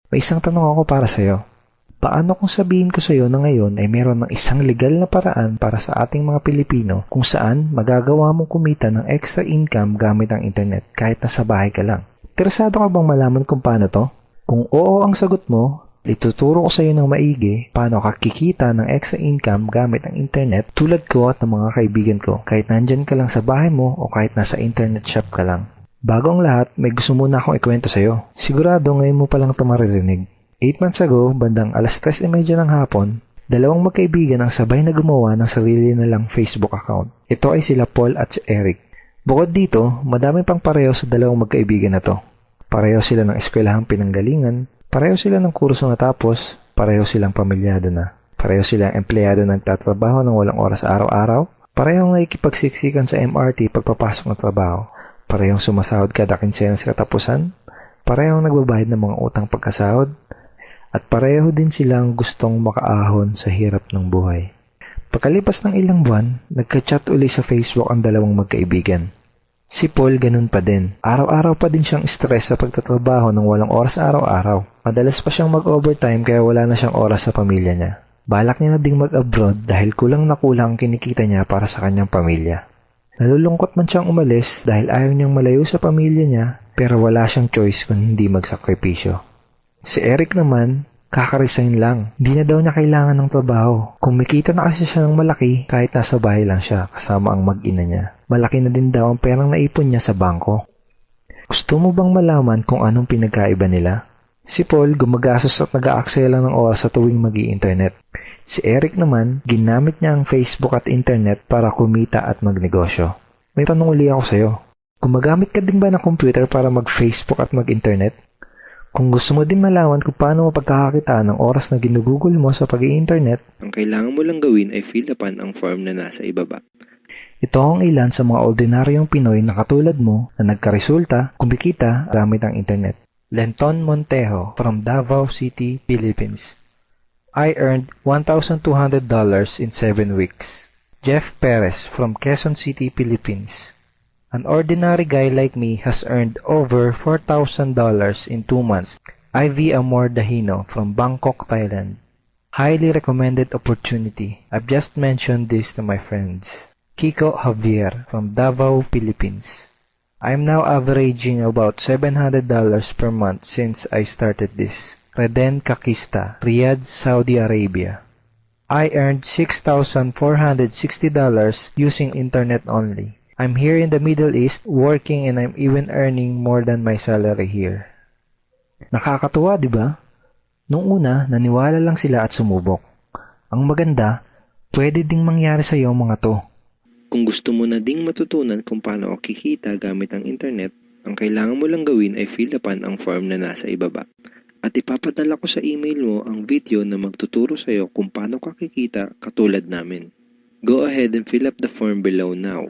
May isang tanong ako para sa'yo. Paano kung sabihin ko sa'yo na ngayon ay meron ng isang legal na paraan para sa ating mga Pilipino kung saan magagawa mong kumita ng extra income gamit ang internet kahit nasa bahay ka lang? Interesado ka bang malaman kung paano to? Kung oo ang sagot mo, ituturo ko sa iyo ng maigi paano ka kikita ng extra income gamit ang internet tulad ko at ng mga kaibigan ko kahit nandyan ka lang sa bahay mo o kahit nasa internet shop ka lang. Bago ang lahat, may gusto muna akong ikwento sa iyo. Sigurado ngayon mo palang ito maririnig. 8 months ago, bandang 3:30 ng hapon, dalawang magkaibigan ang sabay na gumawa ng sarili nilang Facebook account. Ito ay sila Paul at si Eric. Bukod dito, madami pang pareho sa dalawang magkaibigan na to. Pareho sila ng eskwelahang pinanggalingan, pareho sila ng kurso natapos, pareho silang pamilyado na. Pareho silang empleyado na nagtatrabaho ng walang oras araw-araw, parehong nakikipagsiksikan sa MRT pagpapasok ng trabaho, parehong sumasahod kada kinsenas katapusan, parehong nagbabayad ng mga utang pagkasahod, at pareho din silang gustong makaahon sa hirap ng buhay. Pagkalipas ng ilang buwan, nagka-chat uli sa Facebook ang dalawang magkaibigan. Si Paul ganun pa din. Araw-araw pa din siyang stress sa pagtatrabaho ng walang oras araw-araw. Madalas pa siyang mag-overtime kaya wala na siyang oras sa pamilya niya. Balak niya na ding mag-abroad dahil kulang na kulang ang kinikita niya para sa kanyang pamilya. Nalulungkot man siyang umalis dahil ayaw niyang malayo sa pamilya niya pero wala siyang choice kung hindi magsakripisyo. Si Eric naman, kaka-resign lang. Di na daw niya kailangan ng trabaho. Kumikita na kasi siya ng malaki kahit nasa bahay lang siya kasama ang mag-ina niya. Malaki na din daw ang perang naipon niya sa bangko. Gusto mo bang malaman kung anong pinagkaiba nila? Si Paul gumagastos at nag-aaksaya lang ng oras sa tuwing mag-i-internet. Si Eric naman, ginamit niya ang Facebook at internet para kumita at magnegosyo. May tanong uli ako sa'yo. Gumagamit ka din ba ng computer para mag-Facebook at mag-internet? Kung gusto mo din malaman kung paano mapagkakakitaan ng oras na ginugugol mo sa pag-i-internet, ang kailangan mo lang gawin ay fill upan ang form na nasa ibaba. ito ang ilan sa mga ordinaryong Pinoy na katulad mo na nagkaresulta, kumikita gamit ang internet. Lenton Montejo from Davao City, Philippines. I earned $1,200 in 7 weeks. Jeff Perez from Quezon City, Philippines. An ordinary guy like me has earned over $4,000 in 2 months. Ivy Amor Dahino from Bangkok, Thailand. Highly recommended opportunity. I've just mentioned this to my friends. Kiko Javier from Davao, Philippines. I'm now averaging about $700 per month since I started this. Reden Kakista, Riyadh, Saudi Arabia. I earned $6,460 using internet only. I'm here in the Middle East working and I'm even earning more than my salary here. Nakakatuwa, di ba? Nung una, naniwala lang sila at sumubok. Ang maganda, pwede ding mangyari sa iyo mga to. Kung gusto mo na ding matutunan kung paano kikita gamit ang internet, ang kailangan mo lang gawin ay fill upan ang form na nasa ibaba. At ipapadala ko sa email mo ang video na magtuturo sa iyo kung paano ka kikita katulad namin. Go ahead and fill up the form below now.